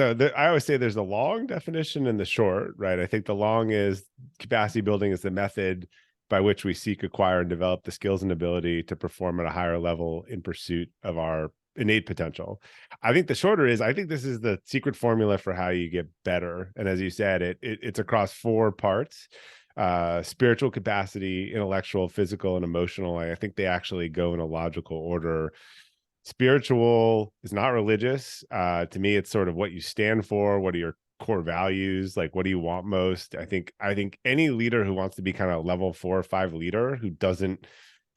So I always say there's a long definition and the short, right? I think the long is capacity building is the method by which we seek, acquire, and develop the skills and ability to perform at a higher level in pursuit of our innate potential. I think the shorter is, I think this is the secret formula for how you get better. And as you said, it's across 4 parts: spiritual capacity, intellectual, physical, and emotional. I think they actually go in a logical order. Spiritual is not religious. To me, it's sort of what you stand for. What are your core values? Like, what do you want most? I think any leader who wants to be kind of level 4 or 5 leader who doesn't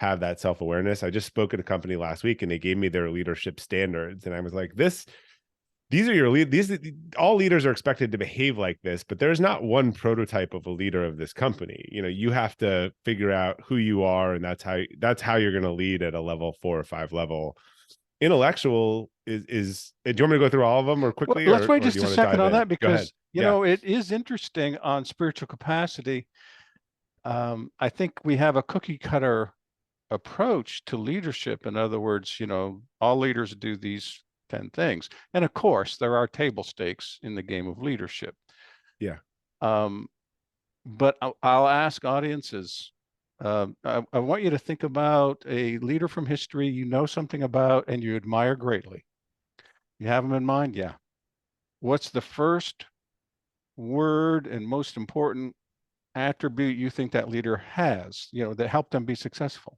have that self-awareness. I just spoke at a company last week and they gave me their leadership standards. And I was like, these are your lead. All leaders are expected to behave like this, but there's not one prototype of a leader of this company. You have to figure out who you are, and that's how you're going to lead at a level 4 or 5 level. Intellectual is do you want me to go through all of them or Well, quickly, let's or wait do you just a want to second dive on in? that Go ahead. because, Yeah. it is interesting on spiritual capacity. I think we have a cookie cutter approach to leadership. In other words, all leaders do these 10 things. And of course, there are table stakes in the game of leadership. Yeah. Um, but I'll ask audiences, I want you to think about a leader from history you know something about and you admire greatly. You have them in mind? Yeah. What's the first word and most important attribute you think that leader has, that helped them be successful?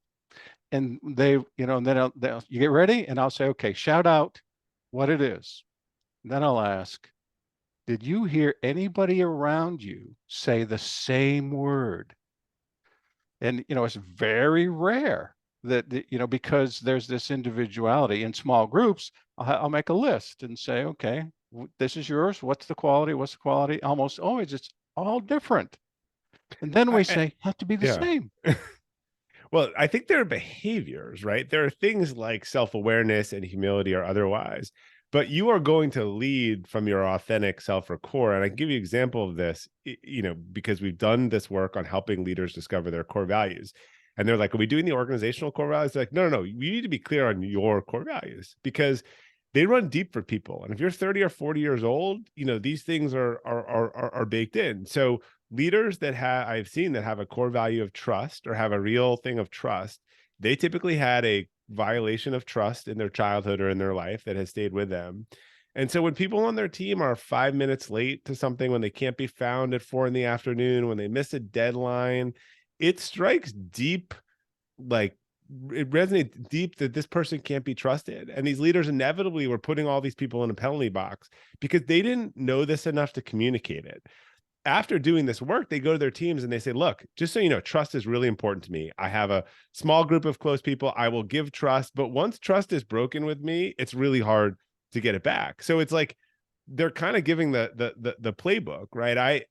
And and then you get ready and I'll say, okay, shout out what it is. And then I'll ask, did you hear anybody around you say the same word? And, it's very rare because there's this individuality in small groups. I'll make a list and say, okay, this is yours. What's the quality? What's the quality? Almost always it's all different. And then we I say, have to be the yeah. same. Well, I think there are behaviors, right? There are things like self-awareness and humility or otherwise, but you are going to lead from your authentic self or core. And I can give you an example of this, because we've done this work on helping leaders discover their core values. And they're like, are we doing the organizational core values? They're like, no, no, no. You need to be clear on your core values because they run deep for people. And if you're 30 or 40 years old, these things are baked in. So leaders that I've seen that have a core value of trust or have a real thing of trust, they typically had a violation of trust in their childhood or in their life that has stayed with them. And so when people on their team are 5 minutes late to something, when they can't be found at 4 in the afternoon, when they miss a deadline, it strikes deep, like it resonates deep that this person can't be trusted. And these leaders inevitably were putting all these people in a penalty box because they didn't know this enough to communicate it. After doing this work, they go to their teams and they say, look, just so you know, trust is really important to me. I have a small group of close people. I will give trust, but once trust is broken with me, it's really hard to get it back. So it's like they're kind of giving the playbook, right?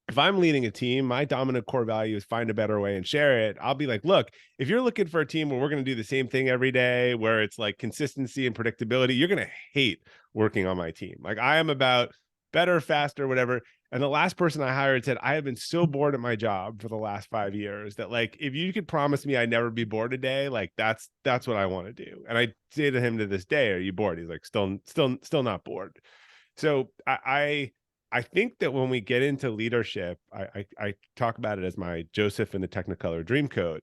If I'm leading a team, my dominant core value is find a better way and share it. I'll be like, look, if you're looking for a team where we're going to do the same thing every day, where it's like consistency and predictability, you're going to hate working on my team. Like I am about better, faster, whatever. And the last person I hired said, I have been so bored at my job for the last 5 years that like, if you could promise me I'd never be bored a day, like that's what I want to do. And I say to him to this day, are you bored? He's like, still not bored. So I think that when we get into leadership, I talk about it as my Joseph and the Technicolor Dream Code.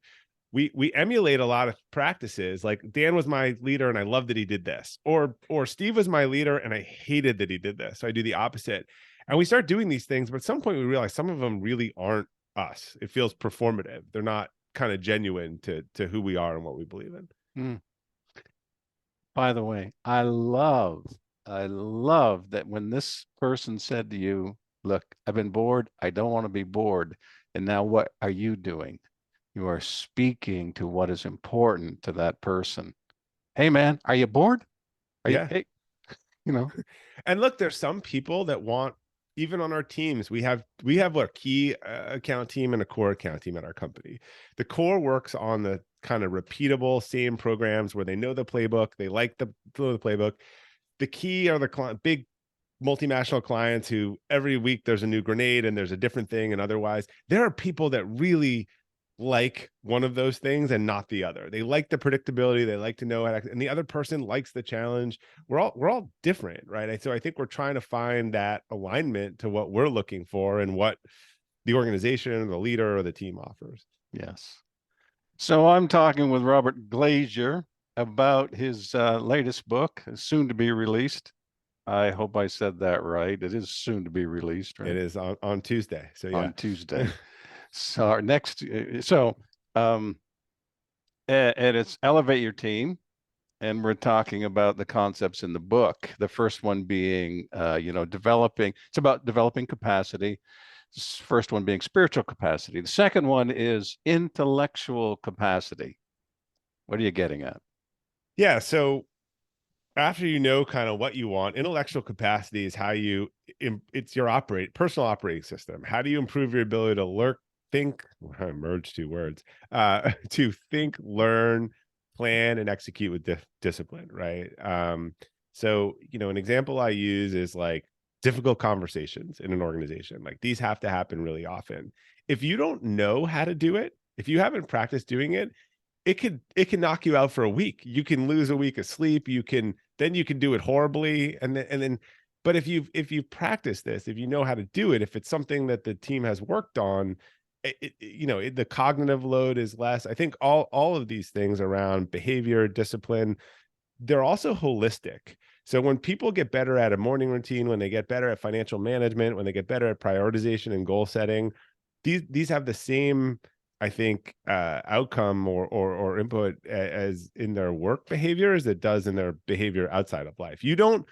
We emulate a lot of practices. Like Dan was my leader and I love that he did this, or Steve was my leader and I hated that he did this. So I do the opposite. And we start doing these things, but at some point we realize some of them really aren't us. It feels performative. They're not kind of genuine to who we are and what we believe in. Mm. By the way, I love that when this person said to you, look, I've been bored. I don't want to be bored. And now what are you doing? You are speaking to what is important to that person. Hey, man, are you bored? Are you, Yeah. hey, you know, And look, there's some people that want, even on our teams, we have a key account team and a core account team at our company. The core works on the kind of repeatable same programs where they know the playbook, they like the flow of the playbook. The key are the big multinational clients who every week there's a new grenade and there's a different thing. And otherwise there are people that really like one of those things and not the other. They like the predictability, they like to know how to, and the other person likes the challenge. We're all different, right? So I think we're trying to find that alignment to what we're looking for and what the organization, the leader, or the team offers. Yes. So I'm talking with Robert Glazer about his latest book, soon to be released. I hope I said that right. It is soon to be released, It right? is on Tuesday. So yeah. On Tuesday. So our next, so um, and it's Elevate Your Team, and we're talking about the concepts in the book. The first one being, developing. It's about developing capacity. First one being spiritual capacity. The second one is intellectual capacity. What are you getting at? Yeah. So after you know kind of what you want, intellectual capacity is how it's your personal operating system. How do you improve your ability to think, I merged two words, to think, learn, plan, and execute with discipline, right? So, an example I use is like difficult conversations in an organization. Like these have to happen really often. If you don't know how to do it, if you haven't practiced doing it, it can knock you out for a week. You can lose a week of sleep. You can do it horribly. And then but if you've practiced this, if you know how to do it, if it's something that the team has worked on, the cognitive load is less. I think all of these things around behavior, discipline, they're also holistic. So when people get better at a morning routine, when they get better at financial management, when they get better at prioritization and goal setting, these have the same, I think, outcome or input as in their work behavior as it does in their behavior outside of life. You don't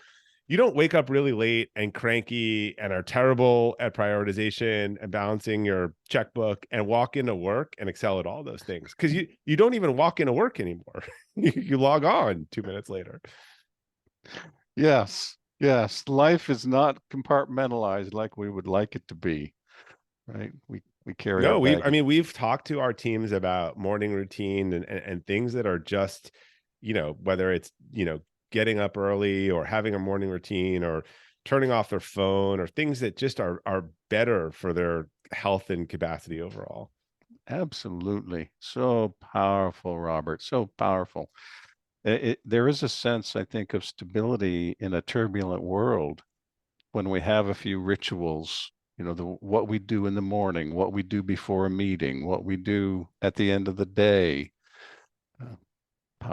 wake up really late and cranky and are terrible at prioritization and balancing your checkbook and walk into work and excel at all those things, because you don't even walk into work anymore. You log on 2 minutes later. Yes, yes. Life is not compartmentalized like we would like it to be, right? We carry our No, I baggage. mean, we've talked to our teams about morning routine and things that are just, whether it's, getting up early or having a morning routine or turning off their phone, or things that just are better for their health and capacity overall. Absolutely. So powerful, Robert. So powerful. There is a sense, I think, of stability in a turbulent world when we have a few rituals, what we do in the morning, what we do before a meeting, what we do at the end of the day. Uh,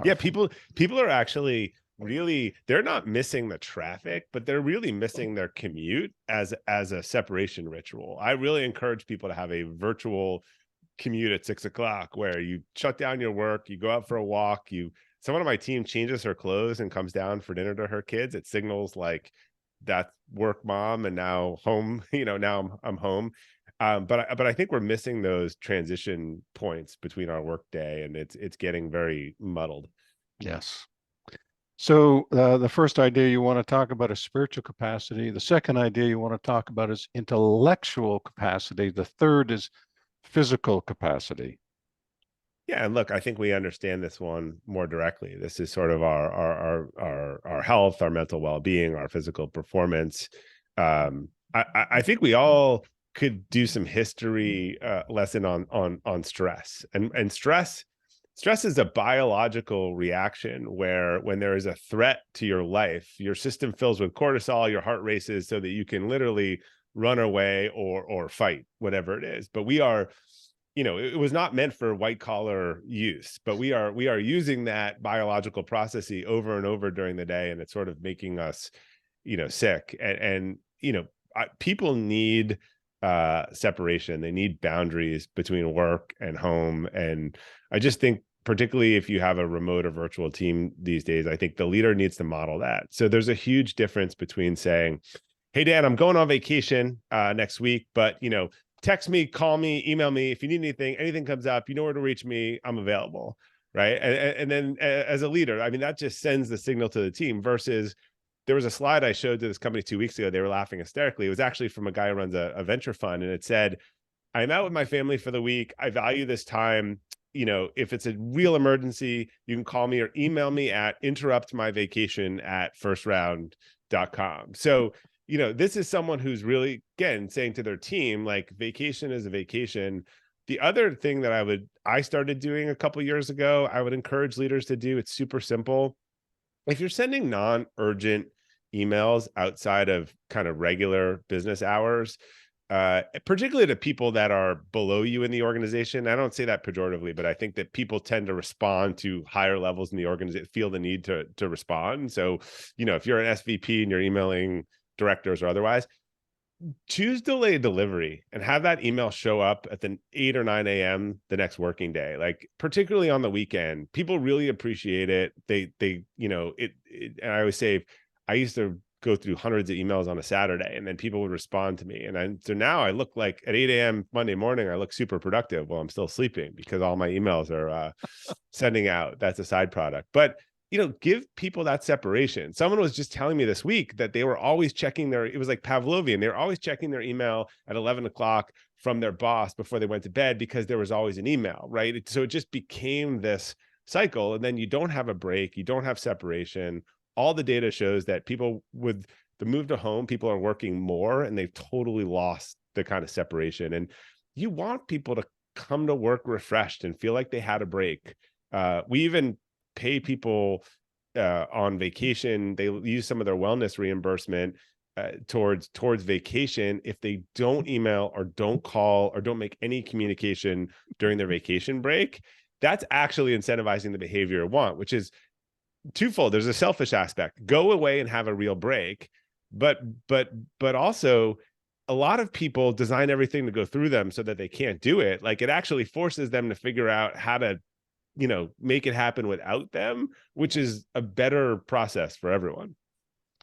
Yeah, Powerful. people are actually really, they're not missing the traffic, but they're really missing their commute as a separation ritual. I really encourage people to have a virtual commute at 6 o'clock where you shut down your work, you go out for a walk, someone on my team changes her clothes and comes down for dinner to her kids. It signals like that's work mom and now home, now I'm home. But I think we're missing those transition points between our work day, and it's getting very muddled. Yes. So the first idea you want to talk about is spiritual capacity. The second idea you want to talk about is intellectual capacity. The third is physical capacity. Yeah, and look, I think we understand this one more directly. This is sort of our health, our mental well-being, our physical performance. I think we all could do some history lesson on stress, and stress is a biological reaction where when there is a threat to your life, your system fills with cortisol, your heart races, so that you can literally run away or fight whatever it is. But it was not meant for white collar use, but we are using that biological processy over and over during the day, and it's sort of making us, sick. People need separation. They need boundaries between work and home. And I just think, particularly if you have a remote or virtual team these days, I think the leader needs to model that. So there's a huge difference between saying, hey Dan, I'm going on vacation next week, but text me, call me, email me if you need anything comes up, you know where to reach me, I'm available, right? And then as a leader, I mean, that just sends the signal to the team. Versus, there was a slide I showed to this company 2 weeks ago, they were laughing hysterically. It was actually from a guy who runs a venture fund, and it said, I'm out with my family for the week, I value this time, if it's a real emergency, you can call me or email me at interruptmyvacation@firstround.com. So this is someone who's really, again, saying to their team, like, vacation is a vacation. The other thing that I started doing a couple years ago, I would encourage leaders to do, it's super simple. If you're sending non-urgent emails outside of kind of regular business hours, particularly to people that are below you in the organization, I don't say that pejoratively, but I think that people tend to respond to higher levels in the organization, feel the need to respond. So, if you're an SVP and you're emailing directors or otherwise, choose delayed delivery and have that email show up at the 8 or 9 a.m. the next working day, like particularly on the weekend. People really appreciate it. And I always say, I used to go through hundreds of emails on a Saturday, and then people would respond to me. So now I look like at 8 a.m. Monday morning, I look super productive while I'm still sleeping because all my emails are sending out. That's a side product. But give people that separation. Someone was just telling me this week that they were always checking it was like Pavlovian. They were always checking their email at 11 o'clock from their boss before they went to bed because there was always an email, right? So it just became this cycle. And then you don't have a break, you don't have separation. All the data shows that people with the move to home, people are working more and they've totally lost the kind of separation. And you want people to come to work refreshed and feel like they had a break. We even pay people on vacation. They use some of their wellness reimbursement towards vacation if they don't email or don't call or don't make any communication during their vacation break. That's actually incentivizing the behavior you want, which is twofold. There's a selfish aspect. Go away and have a real break, but also a lot of people design everything to go through them so that they can't do it. Like it actually forces them to figure out how to make it happen without them, which is a better process for everyone.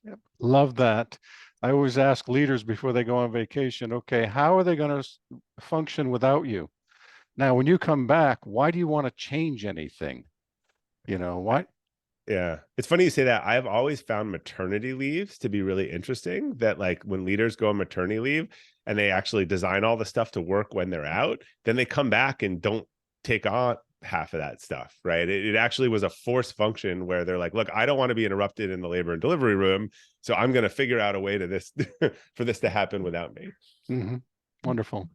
Yep. Love that. I always ask leaders before they go on vacation, okay, how are they going to function without you? Now, when you come back, why do you want to change anything? Why? Yeah. It's funny you say that. I've always found maternity leaves to be really interesting, that like when leaders go on maternity leave and they actually design all the stuff to work when they're out, then they come back and don't take on half of that stuff, right? It actually was a forced function where they're like, look, I don't want to be interrupted in the labor and delivery room, so I'm going to figure out a way to this for this to happen without me. Mm-hmm. Wonderful.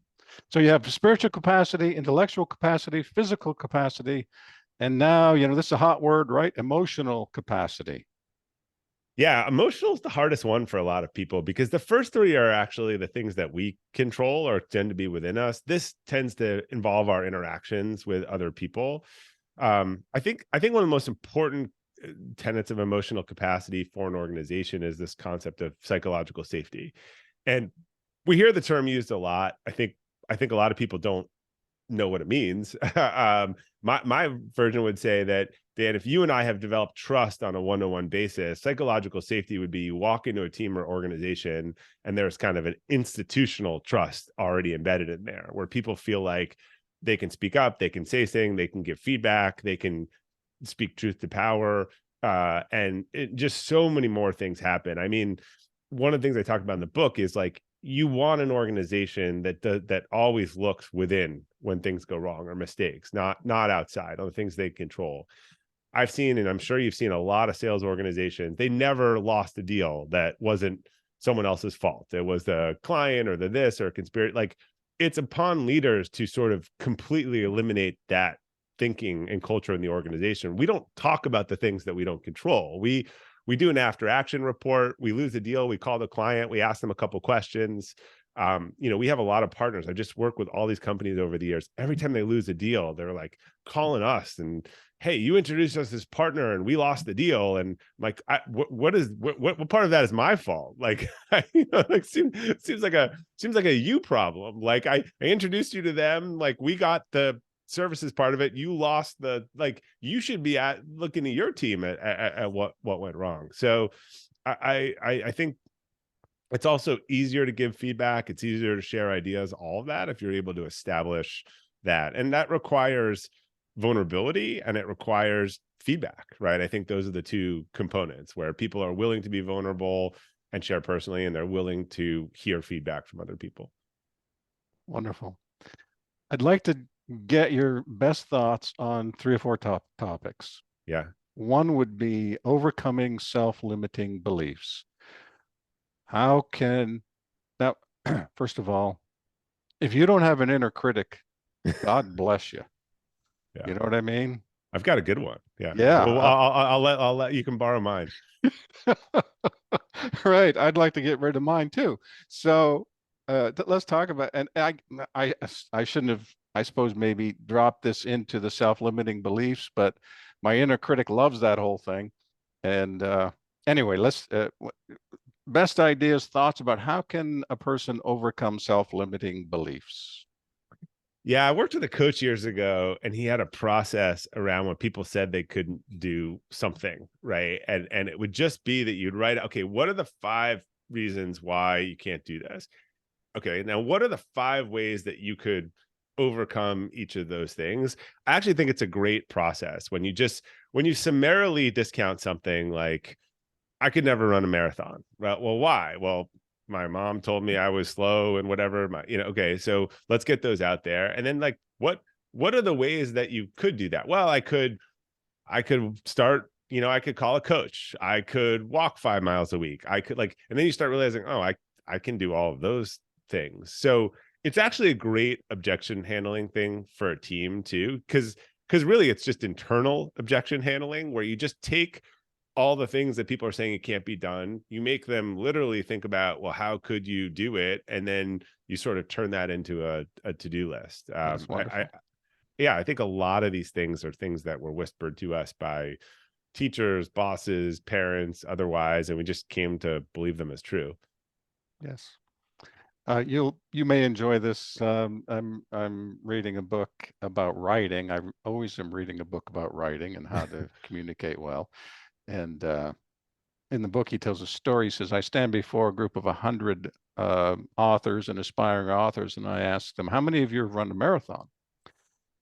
So you have spiritual capacity, intellectual capacity, physical capacity, and now, this is a hot word, right? Emotional capacity. Yeah, emotional is the hardest one for a lot of people because the first three are actually the things that we control or tend to be within us. This tends to involve our interactions with other people. I think one of the most important tenets of emotional capacity for an organization is this concept of psychological safety. And we hear the term used a lot. I think a lot of people don't know what it means. My version would say that, Dan, if you and I have developed trust on a one-to-one basis, psychological safety would be you walk into a team or organization and there's kind of an institutional trust already embedded in there where people feel like they can speak up, they can say things, they can give feedback, they can speak truth to power. Just so many more things happen. I mean, one of the things I talked about in the book is like, you want an organization that always looks within when things go wrong or mistakes, not outside on the things they control. I've seen, and I'm sure you've seen, a lot of sales organizations, they never lost a deal that wasn't someone else's fault. It was the client or the this or conspiracy. Like, it's upon leaders to sort of completely eliminate that thinking and culture in the organization. We don't talk about the things that we don't control. We do an after action report. We lose a deal. We call the client. We ask them a couple questions. We have a lot of partners. I just worked with all these companies over the years. Every time they lose a deal, they're like calling us and, hey, you introduced us as partner and we lost the deal. And I'm like, what part of that is my fault? Like, seems like a you problem. Like I introduced you to them. Like we got the services part of it. You lost you should be looking at your team at what went wrong. So I think it's also easier to give feedback. It's easier to share ideas, all of that, if you're able to establish that. And that requires vulnerability and it requires feedback, right? I think those are the two components where people are willing to be vulnerable and share personally, and they're willing to hear feedback from other people. Wonderful. I'd like to get your best thoughts on 3 or 4 topics. Yeah. One would be overcoming self-limiting beliefs. How can now, first of all, if you don't have an inner critic God bless you. Yeah. You know what I mean? I've got a good one. Yeah. Well, Yeah. I'll let you can borrow mine. Right. I'd like to get rid of mine too. So let's talk about, and I shouldn't have, I suppose, maybe dropped this into the self-limiting beliefs, but my inner critic loves that whole thing. And anyway, let's best ideas, thoughts about how can a person overcome self-limiting beliefs? Yeah, I worked with a coach years ago, and he had a process around when people said they couldn't do something, right? And it would just be that you'd write, okay, what are the 5 reasons why you can't do this? Okay, now what are the 5 ways that you could overcome each of those things? I actually think it's a great process when you summarily discount something like I could never run a marathon. Well, why? Well, my mom told me I was slow and whatever. Okay, so let's get those out there. And then like what are the ways that you could do that? Well, I could start, I could call a coach. I could walk 5 miles a week. I could and then you start realizing, oh, I can do all of those things. So it's actually a great objection handling thing for a team too, because really it's just internal objection handling where you just take all the things that people are saying it can't be done. You make them literally think about, well, how could you do it? And then you sort of turn that into a to-do list. That's wonderful. Yeah, I think a lot of these things are things that were whispered to us by teachers, bosses, parents, otherwise, and we just came to believe them as true. Yes. You may enjoy this. I'm reading a book about writing. I always am reading a book about writing and how to communicate well. And in the book, he tells a story. He says, "I stand before a group of 100 authors and aspiring authors, and I ask them, how many of you have run a marathon?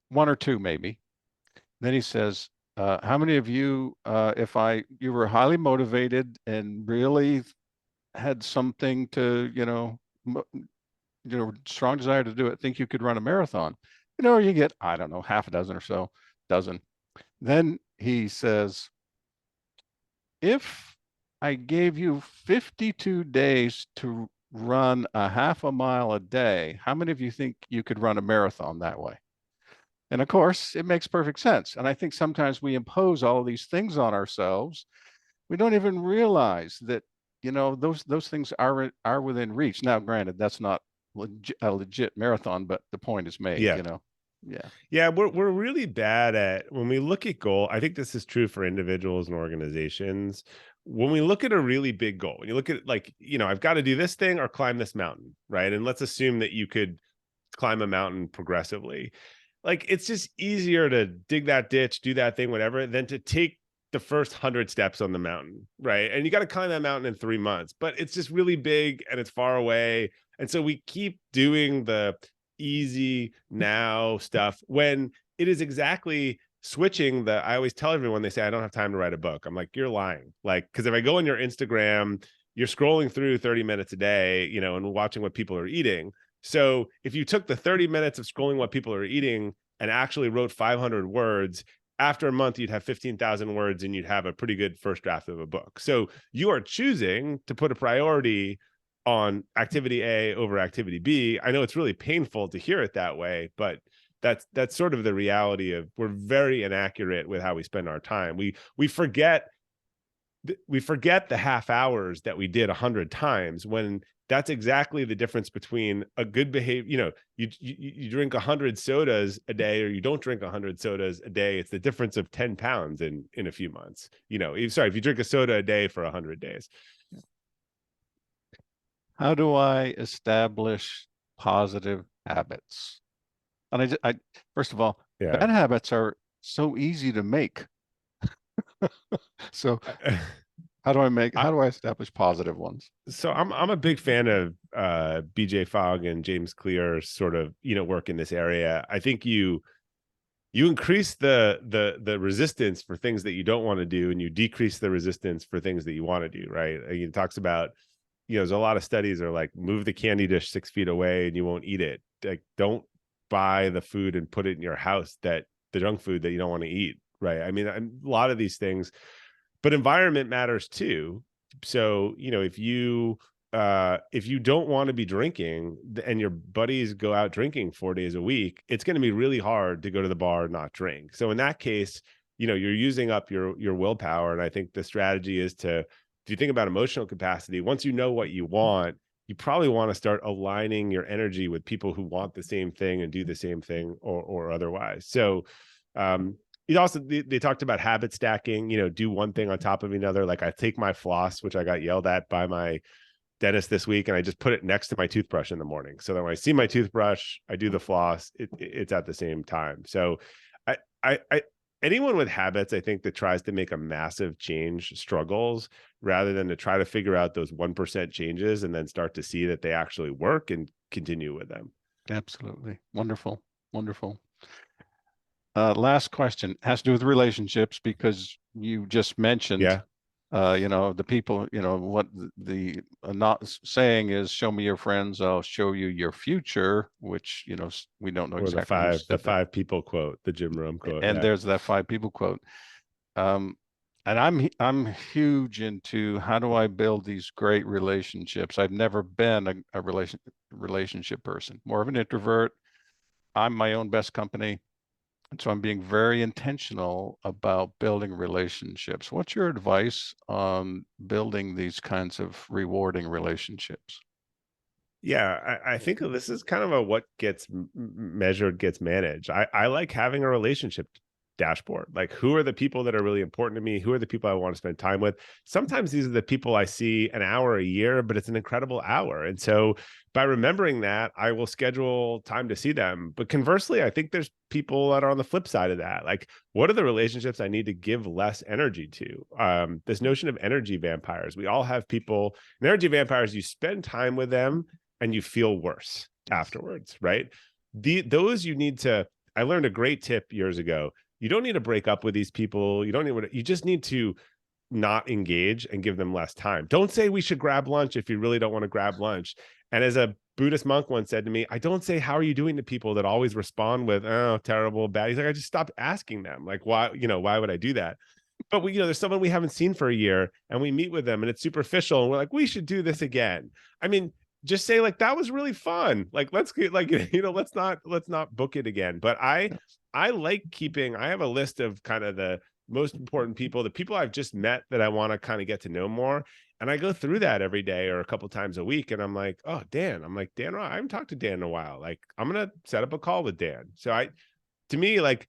One or two, maybe." Then he says, "How many of you, if you were highly motivated and really had something to, strong desire to do it, think you could run a marathon?" You get, I don't know, half a dozen or so, dozen. Then he says, if I gave you 52 days to run a half a mile a day, how many of you think you could run a marathon that way? And of course, it makes perfect sense. And I think sometimes we impose all these things on ourselves. We don't even realize that, those things are within reach. Now, granted, that's not a legit marathon, but the point is made, Yeah. Yeah. Yeah, we're really bad at when we look at goal. I think this is true for individuals and organizations. When we look at a really big goal, when you look at I've got to do this thing or climb this mountain, right? And let's assume that you could climb a mountain progressively. Like it's just easier to dig that ditch, do that thing, whatever, than to take the first 100 steps on the mountain, right? And you got to climb that mountain in 3 months, but it's just really big and it's far away. And so we keep doing the easy now stuff when it is exactly switching I always tell everyone, they say, I don't have time to write a book. I'm like, you're lying. Like, because if I go on your Instagram, you're scrolling through 30 minutes a day, and watching what people are eating. So if you took the 30 minutes of scrolling what people are eating and actually wrote 500 words, after a month, you'd have 15,000 words and you'd have a pretty good first draft of a book. So you are choosing to put a priority on activity A over activity B. I know it's really painful to hear it that way, but that's sort of the reality of we're very inaccurate with how we spend our time. We forget the half hours that we did 100 times when that's exactly the difference between a good behavior. You drink 100 sodas a day or you don't drink 100 sodas a day. It's the difference of 10 pounds in a few months. Sorry, if you drink a soda a day for 100 days. How do I establish positive habits? And first of all, Yeah. bad habits are so easy to make. So how do I establish positive ones? So I'm a big fan of BJ Fogg and James Clear's sort of work in this area. I think you increase the resistance for things that you don't want to do, and you decrease the resistance for things that you want to do. Right? He talks about there's a lot of studies are like move the candy dish 6 feet away and you won't eat it. Like don't buy the food and put it in your house the junk food that you don't want to eat. Right? I mean, a lot of these things, but environment matters too. So if you if you don't want to be drinking and your buddies go out drinking 4 days a week, it's going to be really hard to go to the bar and not drink. So in that case, you're using up your willpower. And I think the strategy is to, if you think about emotional capacity, once you know what you want, you probably want to start aligning your energy with people who want the same thing and do the same thing, or otherwise. So it also, they talked about habit stacking, do one thing on top of another. Like I take my floss, which I got yelled at by my dentist this week, and I just put it next to my toothbrush in the morning, so that when I see my toothbrush, I do the floss, it's at the same time. So I anyone with habits, I think, that tries to make a massive change struggles, rather than to try to figure out those 1% changes and then start to see that they actually work and continue with them. Absolutely. Wonderful. Wonderful. Last question has to do with relationships, because you just mentioned, Yeah, the people, what the not saying is, show me your friends, I'll show you your future, which, we don't know or the exactly who five the said that. five people quote, the Jim Rome quote. And Yeah. there's that five people quote. Um, and I'm huge into, how do I build these great relationships? I've never been a relationship person, more of an introvert. I'm my own best company. And so I'm being very intentional about building relationships. What's your advice on building these kinds of rewarding relationships? Yeah, I think this is kind of a what gets measured gets managed. I like having a relationship dashboard. Like, who are the people that are really important to me? Who are the people I want to spend time with? Sometimes these are the people I see an hour a year, but it's an incredible hour. And so by remembering that, I will schedule time to see them. But conversely, I think there's people that are on the flip side of that. Like, what are the relationships I need to give less energy to? This notion of energy vampires. We all have people, and energy vampires, you spend time with them and you feel worse Yes. afterwards, right? Those you need to, I learned a great tip years ago. You don't need to break up with these people. You don't need you just need to not engage and give them less time. Don't say we should grab lunch if you really don't want to grab lunch. And as a Buddhist monk once said to me, I don't say, how are you doing, to people that always respond with, oh, terrible, bad. He's like, I just stopped asking them. Like, why, why would I do that? But there's someone we haven't seen for a year, and we meet with them and it's superficial, and we're like, we should do this again. I mean, just say, like, that was really fun. Like, let's get, like, let's not book it again. But I like keeping, I have a list of kind of the most important people, the people I've just met that I want to kind of get to know more. And I go through that every day or a couple times a week. And I'm like, oh, Dan, I'm like, Dan, I haven't talked to Dan in a while. Like, I'm going to set up a call with Dan. So to me, like,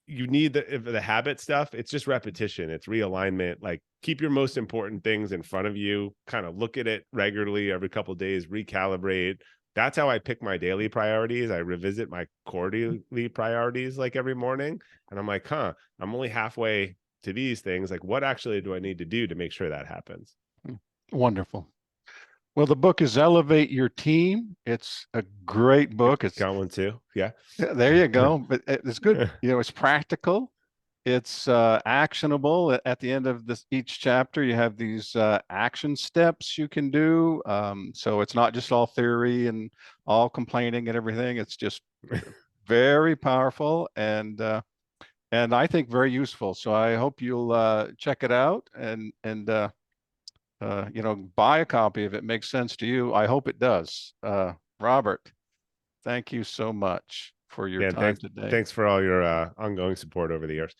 you need the habit stuff. It's just repetition. It's realignment. Like, keep your most important things in front of you, kind of look at it regularly every couple of days, recalibrate. That's how I pick my daily priorities. I revisit my quarterly priorities like every morning. And I'm like, I'm only halfway to these things. Like, what actually do I need to do to make sure that happens? Wonderful. Well, the book is Elevate Your Team. It's a great book. Got one too. Yeah. Yeah, there you go. But it's good. It's practical. It's actionable. At the end of each chapter, you have these action steps you can do. So it's not just all theory and all complaining and everything. It's just very powerful, and I think very useful. So I hope you'll check it out, and buy a copy if it makes sense to you. I hope it does. Robert, thank you so much for your Yeah. time today. Thanks for all your ongoing support over the years.